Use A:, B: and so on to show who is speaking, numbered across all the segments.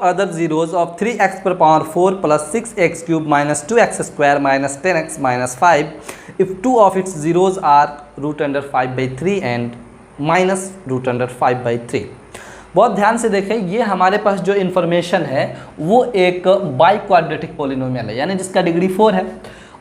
A: other zeros of 3x per power 4 plus 6x cube minus 2x square minus 10x minus 5 if two of its zeros are root under 5 by 3 and minus root under 5 by 3। बहुत ध्यान से देखें, ये हमारे पास जो information है वो एक बाई क्वाड्रेटिक पॉलिनोमियल है, यानी जिसका डिग्री 4 है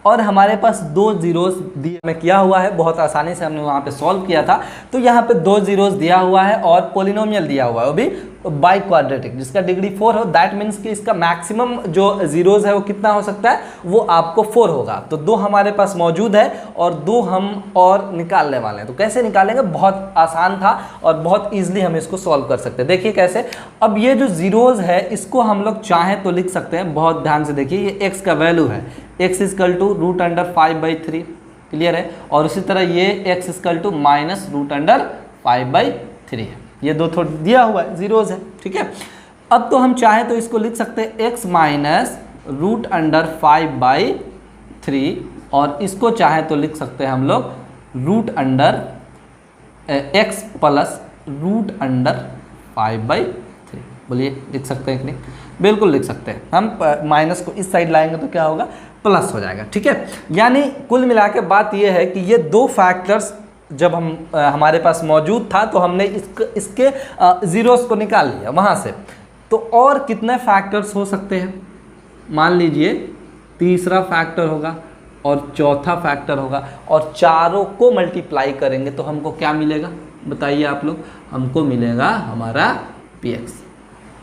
A: और हमारे पास दो जीरोस दिए में किया हुआ है। बहुत आसानी से हमने वहाँ पे सॉल्व किया था। तो यहाँ पे दो जीरोस दिया हुआ है और पॉलिनोमियल दिया हुआ है, वो भी बाई क्वाड्रेटिक, जिसका डिग्री 4 हो। दैट मीन्स कि इसका मैक्सिमम जो जीरोस है वो कितना हो सकता है, वो आपको 4 होगा। तो दो हमारे पास मौजूद है और दो हम और निकालने वाले हैं। तो कैसे निकालेंगे, बहुत आसान था और बहुत ईजिली हम इसको सॉल्व कर सकते हैं। देखिए कैसे, अब ये जो जीरोस है इसको हम लोग चाहें तो लिख सकते हैं। बहुत ध्यान से देखिए, ये एक्स का वैल्यू है, x equal to root under 5 by 3, clear है। और उसी तरह ये x equal to minus root under 5 by 3 है। ये दो थोड़ा दिया हुआ है, जीरोज है, ठीक है। अब तो हम चाहें तो इसको लिख सकते हैं x minus root under 5 by 3 और इसको चाहें तो लिख सकते हैं हम लोग root under x plus root under 5 by 3। बोलिए लिख सकते हैं कि नहीं? बिल्कुल लिख सकते हैं। हम माइनस को इस साइड लाएंगे तो क्या होगा, प्लस हो जाएगा, ठीक है। यानी कुल मिला के बात यह है कि ये दो फैक्टर्स जब हमारे पास मौजूद था तो हमने इसके जीरोस को निकाल लिया वहाँ से। तो और कितने फैक्टर्स हो सकते हैं, मान लीजिए तीसरा फैक्टर होगा और चौथा फैक्टर होगा और चारों को मल्टीप्लाई करेंगे तो हमको क्या मिलेगा, बताइए आप लोग। हमको मिलेगा हमारा px,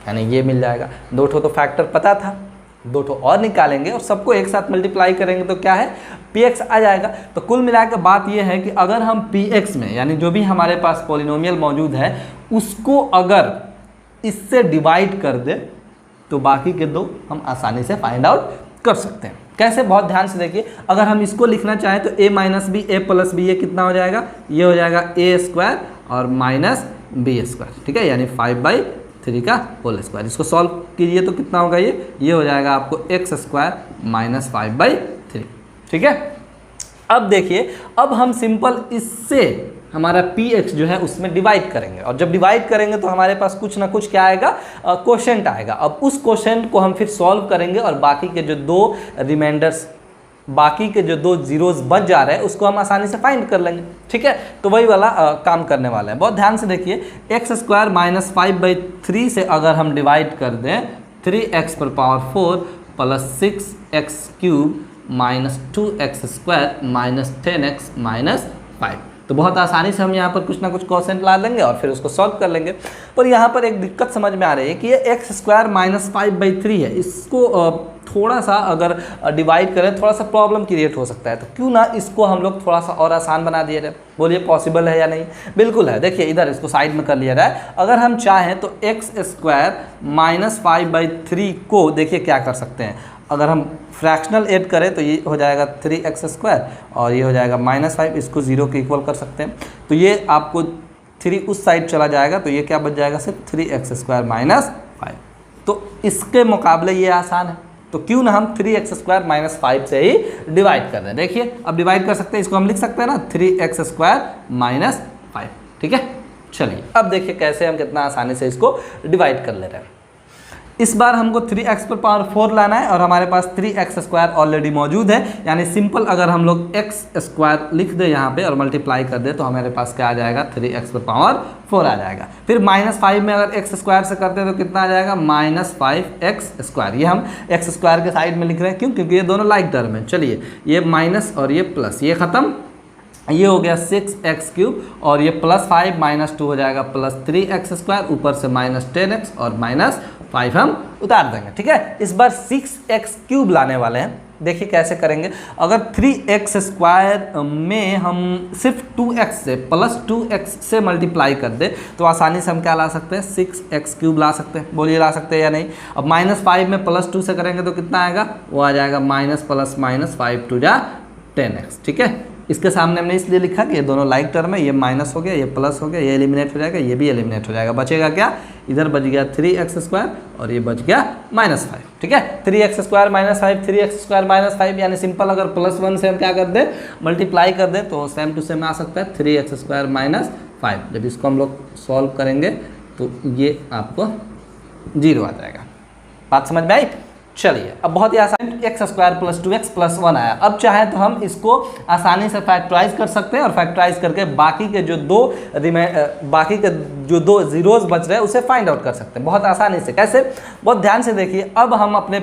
A: यानी ये मिल जाएगा। दो ठो तो फैक्टर पता था, दो ठो और निकालेंगे और सबको एक साथ मल्टीप्लाई करेंगे तो क्या है, px आ जाएगा। तो कुल मिलाकर बात ये है कि अगर हम px में, यानी जो भी हमारे पास पॉलिनोमियल मौजूद है उसको अगर इससे डिवाइड कर दे तो बाकी के दो हम आसानी से फाइंड आउट कर सकते हैं। कैसे, बहुत ध्यान से देखिए। अगर हम इसको लिखना चाहें तो a minus B a plus B, ये कितना हो जाएगा, ये हो जाएगा a स्क्वायर और माइनस बी स्क्वायर, ठीक है, यानी 5 बाई 3 का होल स्क्वायर। इसको सॉल्व कीजिए तो कितना होगा, ये हो जाएगा आपको x स्क्वायर माइनस 5 बाई 3, ठीक है। अब देखिए, अब हम सिंपल इससे हमारा px जो है उसमें डिवाइड करेंगे और जब डिवाइड करेंगे तो हमारे पास कुछ ना कुछ क्या आएगा, क्वोशेंट आएगा। अब उस क्वोशेंट को हम फिर सॉल्व करेंगे और बाकी के जो दो रिमाइंडर्स, बाकी के जो दो जीरोस बच जा रहे हैं उसको हम आसानी से फाइंड कर लेंगे, ठीक है। तो वही वाला काम करने वाले हैं। बहुत ध्यान से देखिए, एक्स स्क्वायर माइनस 5 बाई 3 से अगर हम डिवाइड कर दें 3x पर power 4 plus 6x cube minus 2x square minus 10x minus 5, तो बहुत आसानी से हम यहाँ पर कुछ ना कुछ क्वोशेंट ला लेंगे और फिर उसको सॉल्व कर लेंगे। पर यहाँ पर एक दिक्कत समझ में आ रही है कि ये एक्स स्क्वायर माइनस 5 बाई 3 है, इसको थोड़ा सा अगर डिवाइड करें थोड़ा सा प्रॉब्लम क्रिएट हो सकता है। तो क्यों ना इसको हम लोग थोड़ा सा और आसान बना दिया जाए, बोलिए पॉसिबल है या नहीं? बिल्कुल है। देखिए इधर इसको साइड में कर लिया जाए। अगर हम चाहें तो एक्स स्क्वायर माइनस 5 बाई 3 को देखिए क्या कर सकते हैं, अगर हम फ्रैक्शनल ऐड करें तो ये हो जाएगा 3x स्क्वायर और ये हो जाएगा माइनस 5, इसको 0 के इक्वल कर सकते हैं। तो ये आपको 3 उस साइड चला जाएगा तो ये क्या बच जाएगा, सिर्फ 3x स्क्वायर माइनस 5। तो इसके मुकाबले ये आसान है, तो क्यों ना हम 3x स्क्वायर माइनस 5 से ही डिवाइड कर दें। देखिए अब डिवाइड कर सकते हैं, इसको हम लिख सकते हैं ना 3x स्क्वायर माइनस 5, ठीक है। चलिए अब देखिए कैसे हम कितना आसानी से इसको डिवाइड कर ले रहे हैं। इस बार हमको 3x पर पावर 4 लाना है और हमारे पास 3x स्क्वायर ऑलरेडी मौजूद है, यानी सिंपल अगर हम लोग x स्क्वायर लिख दें यहाँ पे और मल्टीप्लाई कर दें तो हमारे पास क्या आ जाएगा, 3x पर पावर 4 आ जाएगा। फिर माइनस 5 में अगर x स्क्वायर से करते हैं तो कितना आ जाएगा, माइनस 5x स्क्वायर। ये हम x स्क्वायर के साइड में लिख रहे हैं, क्यों, क्योंकि ये दोनों लाइक टर्म है। चलिए ये माइनस और ये प्लस, ये खत्म, ये हो गया 6x क्यूब और ये प्लस 5 माइनस 2 हो जाएगा प्लस 3x स्क्वायर, ऊपर से माइनस 10x और माइनस 5 हम उतार देंगे, ठीक है। इस बार 6x क्यूब लाने वाले हैं। देखिए कैसे करेंगे, अगर 3x स्क्वायर में हम सिर्फ 2x से प्लस 2x से मल्टीप्लाई कर दे तो आसानी से हम क्या ला सकते हैं, 6x क्यूब ला सकते हैं। बोलिए ला सकते हैं या नहीं? अब माइनस 5 में प्लस 2 से करेंगे तो कितना आएगा, वो आ जाएगा माइनस प्लस माइनस 5 टू जा 10x, ठीक है। इसके सामने हमने इसलिए लिखा कि ये दोनों लाइक टर्म है, ये माइनस हो गया, ये प्लस हो गया, ये एलिमिनेट हो जाएगा, ये भी एलिमिनेट हो जाएगा। बचेगा क्या, इधर बच गया 3x स्क्वायर और ये बच गया माइनस 5, ठीक है। 3x square minus 5, 3x square minus 5, यानी सिंपल अगर प्लस 1 से हम क्या कर दें, मल्टीप्लाई कर दें तो सेम टू सेम आ सकता है 3x स्क्वायर माइनस 5। जब इसको हम लोग सॉल्व करेंगे तो ये आपको 0 आ जाएगा, बात समझ में आई? चलिए अब बहुत ही आसान, x square plus 2x plus 1 आया। अब चाहे तो हम इसको आसानी से फैक्टराइज कर सकते हैं और फैक्टराइज करके बाकी के जो दो जीरोज बच रहे हैं उसे फाइंड आउट कर सकते हैं बहुत आसानी से। कैसे? बहुत ध्यान से देखिए। अब हम अपने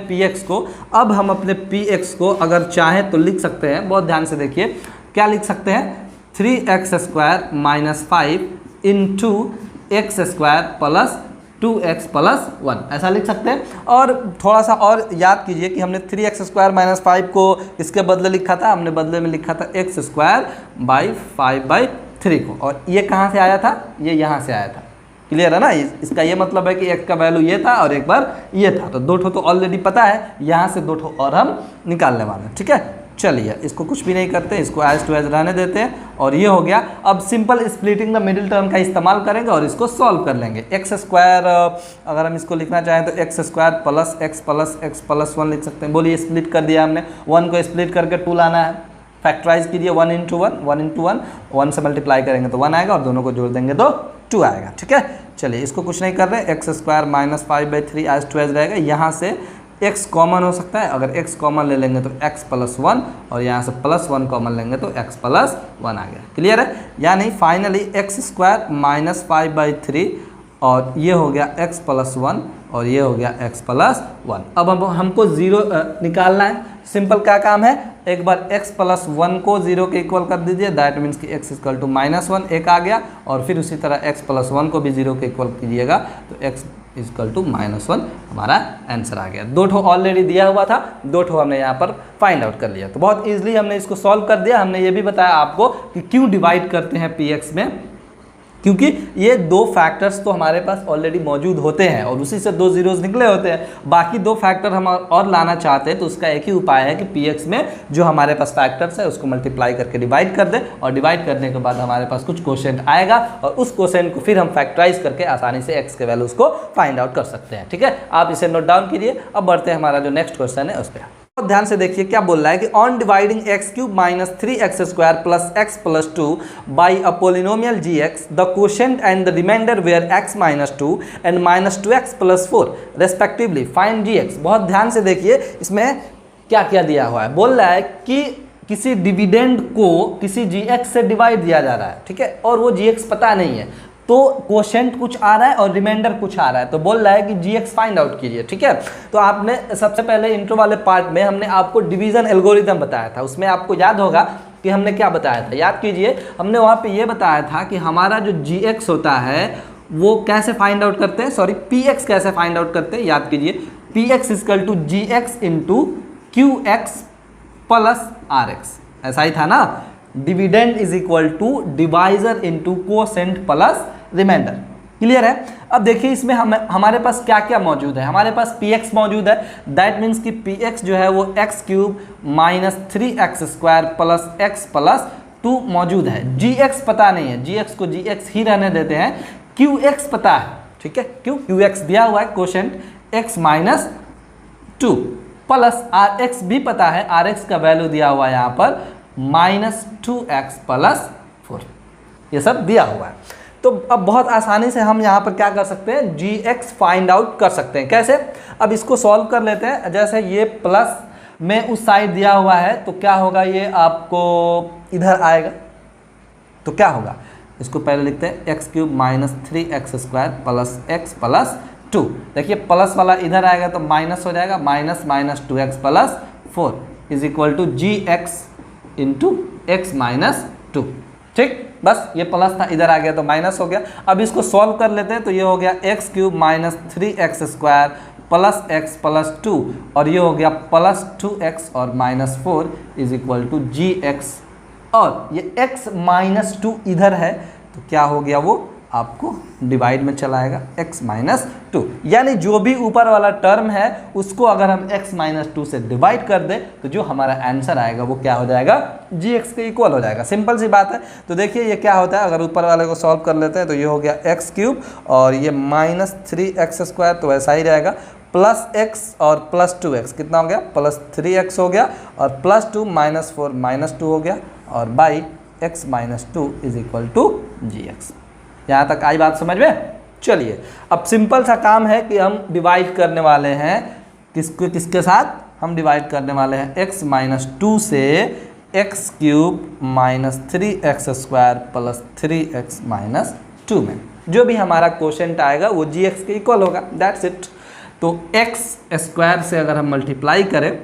A: px को अगर चाहें तो लिख सकते हैं, बहुत ध्यान से देखिए। क्या लिख सकते हैं? 3x square minus 5 into x square plus 2x plus 1, ऐसा लिख सकते हैं। और थोड़ा सा और याद कीजिए कि हमने 3x स्क्वायर माइनस 5 को इसके बदले लिखा था, हमने बदले में लिखा था x स्क्वायर बाई 5/3 को, और ये कहाँ से आया था? ये यहाँ से आया था। क्लियर है ना? इसका ये मतलब है कि एक का वैल्यू ये था और एक बार ये था, तो दो ठो तो ऑलरेडी पता है, यहाँ से दो ठो और हम निकालने वाले हैं। ठीक है, चलिए इसको कुछ भी नहीं करते, इसको एज टू एज रहने देते हैं और ये हो गया। अब simple splitting the middle term का इस्तेमाल करेंगे और इसको सॉल्व कर लेंगे। एक्स स्क्वायर अगर हम इसको लिखना चाहें तो x square plus x plus 1 लिख सकते हैं। बोलिए, स्प्लिट कर दिया हमने, 1 को स्प्लिट करके 2 लाना है। फैक्टराइज कीजिए, 1 इंटू 1 1 से मल्टीप्लाई करेंगे तो 1 आएगा और दोनों को जोड़ देंगे तो 2 आएगा। ठीक है, चलिए इसको कुछ नहीं कर रहे, x square minus 5/3 as to as रहेगा। यहाँ से x कॉमन हो सकता है, अगर x कॉमन ले लेंगे तो x प्लस 1 और यहाँ से प्लस 1 कॉमन लेंगे तो x प्लस 1 आ गया। क्लियर है? यानी फाइनली एक्स स्क्वायर माइनस 5/3 और ये हो गया x प्लस 1 और ये हो गया x प्लस 1। अब हमको 0 निकालना है। सिंपल क्या काम है, एक बार x प्लस 1 को 0 के इक्वल कर दीजिए, दैट मीन्स कि x इक्वल टू -1 एक आ गया, और फिर उसी तरह x प्लस 1 को भी 0 के इक्वल कीजिएगा तो x इक्वल टू -1 हमारा आंसर आ गया। दो ठो ऑलरेडी दिया हुआ था, दो ठो हमने यहाँ पर फाइंड आउट कर लिया, तो बहुत ईजिली हमने इसको सॉल्व कर दिया। हमने ये भी बताया आपको कि क्यों डिवाइड करते हैं px में, क्योंकि ये दो फैक्टर्स तो हमारे पास ऑलरेडी मौजूद होते हैं और उसी से दो जीरोस निकले होते हैं। बाकी दो फैक्टर हम और लाना चाहते हैं तो उसका एक ही उपाय है कि px में जो हमारे पास फैक्टर्स है उसको मल्टीप्लाई करके डिवाइड कर दें, और डिवाइड करने के बाद हमारे पास कुछ क्वोशेंट आएगा और उस क्वोशेंट को फिर हम फैक्टराइज करके आसानी से x के वैल्यूज को फाइंड आउट कर सकते हैं। ठीक है, आप इसे नोट डाउन कीजिए। अब बढ़ते हैं हमारा जो नेक्स्ट क्वेश्चन है उस पर। तो ध्यान से देखिए क्या बोल रहा है कि on dividing x cube minus 3x square plus x plus 2 by a polynomial gx the quotient and the remainder where x minus 2 and minus 2x plus 4 respectively find gx। बहुत ध्यान से देखिए इसमें क्या क्या दिया हुआ है। बोल रहा है कि किसी डिविडेंड को किसी gx से डिवाइड दिया जा रहा है, ठीक है, और वो gx पता नहीं है, तो क्वोशेंट कुछ आ रहा है और रिमाइंडर कुछ आ रहा है, तो बोल रहा है कि gx फाइंड आउट कीजिए। ठीक है, तो आपने सबसे पहले इंट्रो वाले पार्ट में हमने आपको डिवीजन एल्गोरिथम बताया था, उसमें आपको याद होगा कि हमने क्या बताया था, याद कीजिए। हमने वहाँ पे ये बताया था कि हमारा जो gx होता है वो कैसे फाइंड आउट करते हैं, सॉरी px कैसे फाइंड आउट करते हैं, याद कीजिए। px equal to gx into qx plus rx, ऐसा ही था ना। Dividend is equal to divisor into quotient plus remainder. Clear है? अब देखिए इसमें हमारे पास क्या क्या मौजूद है। हमारे पास px मौजूद है, दैट मीन्स कि px जो है वो x cube minus 3x square plus x plus 2 मौजूद है। gx पता नहीं है, gx को gx ही रहने देते हैं। qx पता है, ठीक है, क्यों qx दिया हुआ है quotient x minus 2 plus rx भी पता है, rx का वैल्यू दिया हुआ है यहाँ पर माइनस 2x प्लस 4, ये सब दिया हुआ है। तो अब बहुत आसानी से हम यहाँ पर क्या कर सकते हैं, gx फाइंड आउट कर सकते हैं। कैसे? अब इसको सॉल्व कर लेते हैं। जैसे ये प्लस में उस साइड दिया हुआ है तो क्या होगा, ये आपको इधर आएगा, तो क्या होगा, इसको पहले लिखते हैं x cube minus 3x square plus x plus 2। देखिए प्लस वाला इधर आएगा तो माइनस हो जाएगा, minus minus 2x plus 4 is equal to gx into x minus 2। ठीक, बस ये प्लस था, इधर आ गया तो माइनस हो गया। अब इसको सॉल्व कर लेते हैं, तो ये हो गया x cube minus 3x square plus x plus 2 और ये हो गया प्लस 2x और minus 4 is equal to gx, और ये x माइनस 2 इधर है तो क्या हो गया, वो आपको डिवाइड में चला आएगा x माइनस 2, यानी जो भी ऊपर वाला टर्म है उसको अगर हम x माइनस 2 से डिवाइड कर दें तो जो हमारा आंसर आएगा वो क्या हो जाएगा, gx के इक्वल हो जाएगा। सिंपल सी बात है। तो देखिए ये क्या होता है, अगर ऊपर वाले को सॉल्व कर लेते हैं तो ये हो गया x क्यूब और ये माइनस 3x स्क्वायर, तो वैसा ही रहेगा, प्लस x और प्लस 2x कितना हो गया, प्लस 3x हो गया, और प्लस 2 माइनस 4 माइनस 2 हो गया, और by x minus 2 is equal to gx। यहाँ तक आई बात समझ में? चलिए अब सिंपल सा काम है कि हम डिवाइड करने वाले हैं किसको किसके साथ हम डिवाइड करने वाले हैं, x माइनस 2 से x cube minus 3x² plus 3x minus 2 में जो भी हमारा क्वोशेंट आएगा वो gx के इक्वल होगा, दैट्स इट। तो x² से अगर हम मल्टीप्लाई करें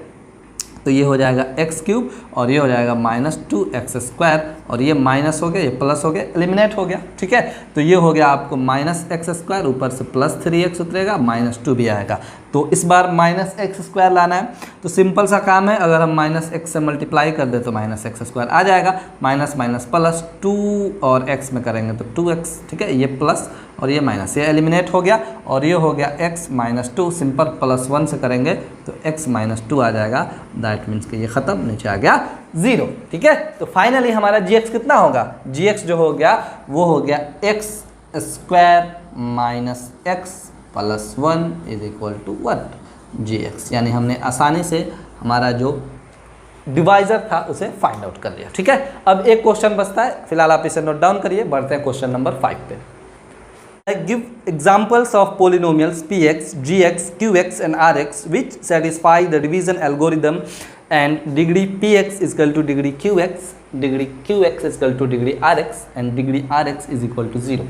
A: तो ये हो जाएगा एक्स क्यूब और ये हो जाएगा माइनस 2x² और ये माइनस हो गया, ये प्लस हो गया, एलिमिनेट हो गया, ठीक है। तो ये हो गया आपको माइनस x², ऊपर से प्लस 3x उतरेगा, माइनस 2 भी आएगा। तो इस बार माइनस x² लाना है, तो सिंपल सा काम है, अगर हम माइनस x से मल्टीप्लाई कर दे तो माइनस x² आ जाएगा, माइनस माइनस प्लस 2 और x में करेंगे तो 2x, ठीक है। ये प्लस और ये माइनस, ये एलिमिनेट हो गया और ये हो गया x माइनस 2, सिंपल प्लस 1 से करेंगे तो x माइनस 2 आ जाएगा, दैट मीन्स कि ये ख़त्म, नीचे आ गया 0, ठीक है। तो फाइनली हमारा gx कितना होगा, gx जो हो गया वो हो गया x² minus x plus 1 is equal to 1 gx, यानी हमने आसानी से हमारा जो डिवाइजर था उसे फाइंड आउट कर लिया, ठीक है। अब एक क्वेश्चन बचता है, फिलहाल आप इसे नोट डाउन करिए, बढ़ते हैं क्वेश्चन नंबर 5 पे। Give examples of polynomials px, gx, qx and rx which satisfy the division algorithm and degree px is equal to degree qx, degree qx is equal to degree rx and degree rx is equal to 0।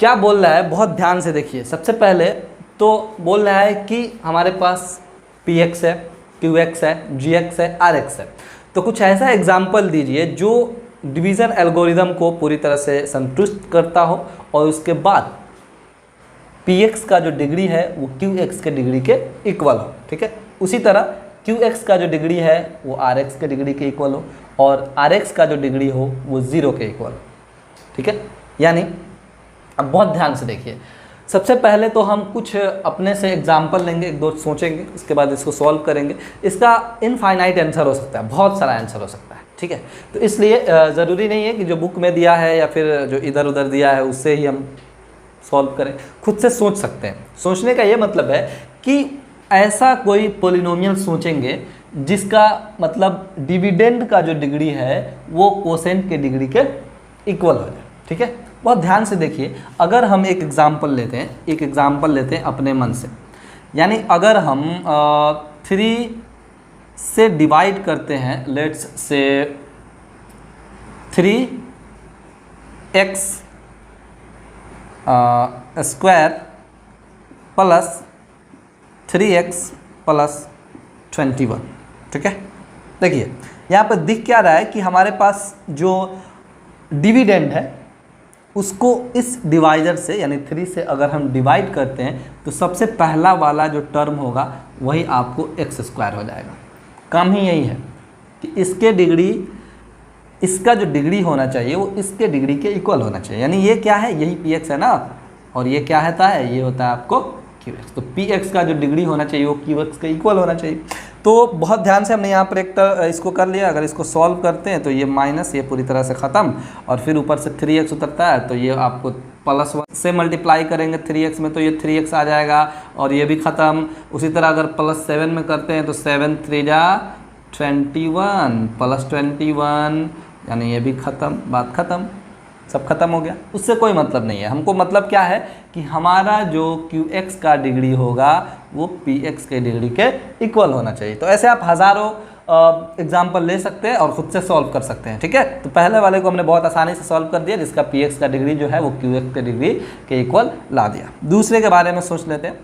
A: क्या बोल रहा है, बहुत ध्यान से देखिए। सबसे पहले तो बोल रहा है कि हमारे पास px है, qx है, gx है, rx है, तो कुछ ऐसा एग्जाम्पल दीजिए जो डिवीज़न एल्गोरिदम को पूरी तरह से संतुष्ट करता हो और उसके बाद px का जो डिग्री है वो qx के डिग्री के इक्वल हो, ठीक है। उसी तरह qx का जो डिग्री है वो rx के डिग्री के इक्वल हो और rx का जो डिग्री हो वो 0 के इक्वल हो, ठीक है। यानी अब बहुत ध्यान से देखिए, सबसे पहले तो हम कुछ अपने से एग्जाम्पल लेंगे, एक दो सोचेंगे, उसके बाद इसको सॉल्व करेंगे। इसका इनफाइनाइट आंसर हो सकता है, बहुत सारा आंसर हो सकता है, ठीक है। तो इसलिए ज़रूरी नहीं है कि जो बुक में दिया है या फिर जो इधर उधर दिया है उससे ही हम सॉल्व करें, खुद से सोच सकते हैं। सोचने का ये मतलब है कि ऐसा कोई पोलिनोमियल सोचेंगे जिसका मतलब डिविडेंड का जो डिग्री है वो कोसेंट के डिग्री के इक्वल हो जाए, ठीक है। बहुत ध्यान से देखिए, अगर हम एक एग्जाम्पल लेते हैं अपने मन से, यानी अगर हम 3 से डिवाइड करते हैं, let's say 3x² plus 3x plus 21, ठीक है। देखिए यहाँ पर दिख क्या रहा है कि हमारे पास जो डिविडेंड है उसको इस डिवाइजर से यानी 3 से अगर हम डिवाइड करते हैं तो सबसे पहला वाला जो टर्म होगा वही आपको x² हो जाएगा। काम ही यही है कि इसके डिग्री, इसका जो डिग्री होना चाहिए वो इसके डिग्री के इक्वल होना चाहिए, यानी ये क्या है, यही px है ना, और ये क्या होता है, ये होता है आपको qx। तो px का जो डिग्री होना चाहिए वो qx के इक्वल होना चाहिए। तो बहुत ध्यान से हमने यहाँ पर एक इसको कर लिया। अगर इसको सॉल्व करते हैं तो ये माइनस, ये पूरी तरह से ख़त्म, और फिर ऊपर से 3x उतरता है तो ये आपको प्लस 1 से मल्टीप्लाई करेंगे 3x में तो ये 3x आ जाएगा और ये भी ख़त्म। उसी तरह अगर प्लस 7 में करते हैं तो 7 3 जा 21 प्लस 21, यानी ये भी ख़त्म, बात ख़त्म, सब खत्म हो गया। उससे कोई मतलब नहीं है, हमको मतलब क्या है कि हमारा जो qx का डिग्री होगा वो px के डिग्री के इक्वल होना चाहिए। तो ऐसे आप हज़ारों एग्जाम्पल ले सकते हैं और ख़ुद से सॉल्व कर सकते हैं, ठीक है। तो पहले वाले को हमने बहुत आसानी से सॉल्व कर दिया, जिसका px का डिग्री जो है वो qx के डिग्री के इक्वल ला दिया। दूसरे के बारे में सोच लेते हैं।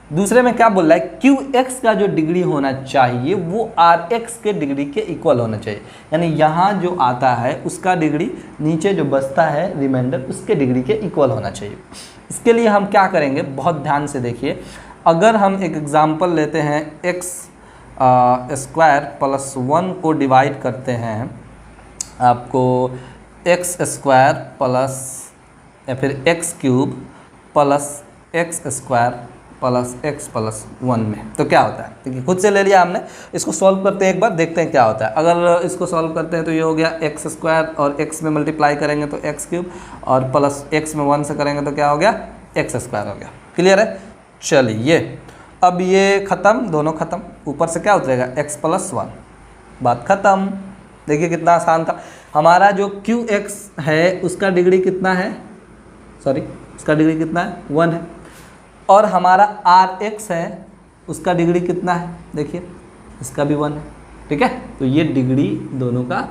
A: दूसरे में क्या बोल रहा है, qx का जो डिग्री होना चाहिए वो rx के डिग्री के इक्वल होना चाहिए, यानी यहाँ जो आता है उसका डिग्री नीचे जो बचता है रिमाइंडर उसके डिग्री के इक्वल होना चाहिए। इसके लिए हम क्या करेंगे, बहुत ध्यान से देखिए। अगर हम एक एग्जांपल लेते हैं x² प्लस 1 को डिवाइड करते हैं, आपको x² प्लस या फिर x³ plus x² plus x plus 1 में, तो क्या होता है, देखिए खुद से ले लिया हमने। इसको सॉल्व करते हैं एक बार, देखते हैं क्या होता है। अगर इसको सॉल्व करते हैं तो ये हो गया x² और x में मल्टीप्लाई करेंगे तो x³ और प्लस x में 1 से करेंगे तो क्या हो गया, x² हो गया। क्लियर है, चलिए अब ये ख़त्म, दोनों ख़त्म, ऊपर से क्या उतरेगा x प्लस 1, बात ख़त्म। देखिए कितना आसान था। हमारा जो qx है उसका डिग्री कितना है, उसका डिग्री कितना है, 1 है, और हमारा rx है उसका डिग्री कितना है, देखिए इसका भी 1 है, ठीक है। तो ये डिग्री दोनों का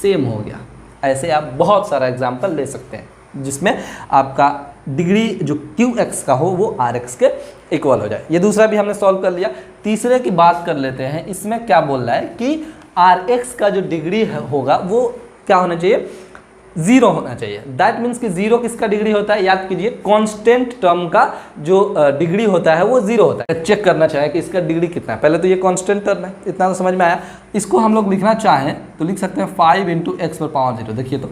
A: सेम हो गया। ऐसे आप बहुत सारा एग्जाम्पल ले सकते हैं जिसमें आपका डिग्री जो QX का हो वो RX के इक्वल हो जाए। ये दूसरा भी हमने सॉल्व कर लिया। तीसरे की बात कर लेते हैं। इसमें क्या बोल रहा है कि RX का जो डिग्री होगा वो क्या होना चाहिए, 0 होना चाहिए। दैट मीन्स कि 0 किसका डिग्री होता है, याद कीजिए कांस्टेंट टर्म का जो डिग्री होता है वो 0 होता है। चेक करना चाहे कि इसका डिग्री कितना है, पहले तो ये कांस्टेंट टर्म है, इतना तो समझ में आया। इसको हम लोग लिखना चाहें तो लिख सकते हैं 5 × x⁻0। देखिए तो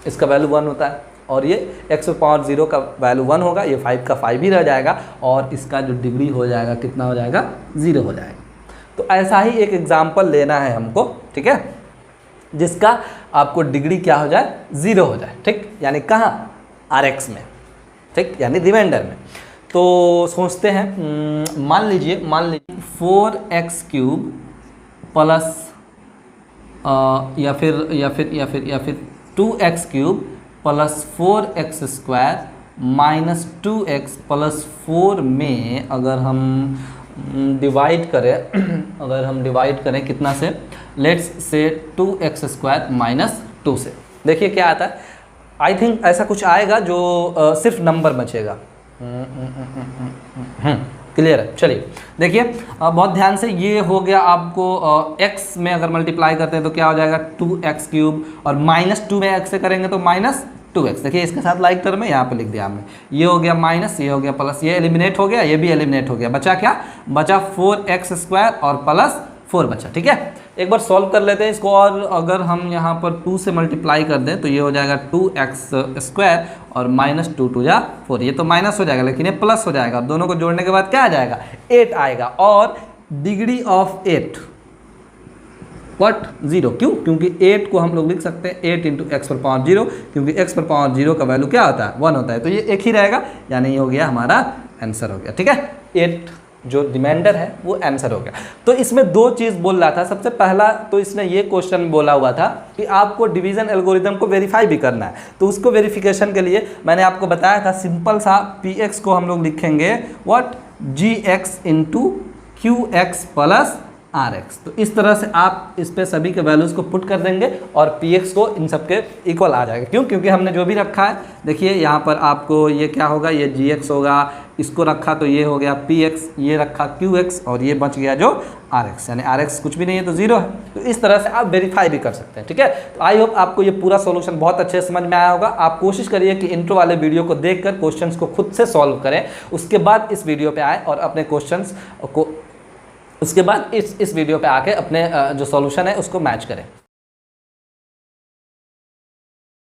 A: इसका वैल्यू 1 होता है और ये x⁻0 का वैल्यू 1 होगा, ये 5 का 5 ही रह जाएगा और इसका जो डिग्री हो जाएगा कितना हो जाएगा, 0 हो जाएगा। तो ऐसा ही एक एग्जाम्पल लेना है हमको, ठीक है, जिसका आपको डिग्री क्या हो जाए, 0 हो जाए, ठीक। यानी कहाँ, RX में, ठीक, यानी रिमाइंडर में। तो सोचते हैं, मान लीजिए 4x³ प्लस या फिर 2x³ plus 4x² minus 2x plus 4 में अगर हम डिवाइड करें कितना से, लेट्स से 2x² माइनस 2 से। देखिए क्या आता है, आई थिंक ऐसा कुछ आएगा जो सिर्फ नंबर बचेगा। क्लियर है, चलिए देखिए बहुत ध्यान से। ये हो गया आपको x में अगर मल्टीप्लाई करते हैं तो क्या हो जाएगा 2x³ और माइनस 2 में x से करेंगे तो माइनस 2x। देखिए इसके साथ लाइक टर्म है, यहाँ पे लिख दिया हमने। ये हो गया माइनस, ये हो गया प्लस, ये एलिमिनेट हो गया, ये भी एलिमिनेट हो गया। बचा क्या, बचा 4x² और प्लस 4 बचा, ठीक है। एक बार सॉल्व कर लेते हैं इसको, और अगर हम यहाँ पर 2 से मल्टीप्लाई कर दें तो ये हो जाएगा 2x² और माइनस 2 2 जा 4। ये तो माइनस हो जाएगा लेकिन ये प्लस हो जाएगा, दोनों को जोड़ने के बाद क्या आ जाएगा, 8 आएगा। और डिग्री ऑफ 8 व्हाट, 0। क्यों, क्योंकि 8 को हम लोग लिख सकते हैं 8 × x⁻0, क्योंकि x⁻0 का वैल्यू क्या होता है, 1 होता है। तो ये एक ही रहेगा, यानी ये हो गया हमारा आंसर हो गया, ठीक है। 8 जो रिमाइंडर है वो आंसर हो गया। तो इसमें 2 चीज़ बोल रहा था। सबसे पहला तो इसने ये क्वेश्चन बोला हुआ था कि आपको डिवीजन एल्गोरिदम को वेरीफाई भी करना है। तो उसको वेरिफिकेशन के लिए मैंने आपको बताया था, सिंपल सा px को हम लोग लिखेंगे what, gx × qx plus RX। तो इस तरह से आप इस पे सभी के वैल्यूज़ को पुट कर देंगे और px को इन सब के इक्वल आ जाएगा। क्यों, क्योंकि हमने जो भी रखा है, देखिए यहाँ पर आपको ये क्या होगा, ये gx होगा, इसको रखा तो ये हो गया px, ये रखा qx और ये बच गया जो RX, यानी RX कुछ भी नहीं है तो 0 है। तो इस तरह से आप वेरीफाई भी कर सकते हैं, ठीक है। तो आई होप आपको ये पूरा सॉल्यूशन बहुत अच्छे से समझ में आया होगा। आप कोशिश करिए कि इंट्रो वाले वीडियो को देखकर क्वेश्चंस को खुद से सॉल्व करें, उसके बाद इस वीडियो पे आए और अपने क्वेश्चंस को, उसके बाद इस वीडियो पे आके अपने जो सॉल्यूशन है उसको मैच करें।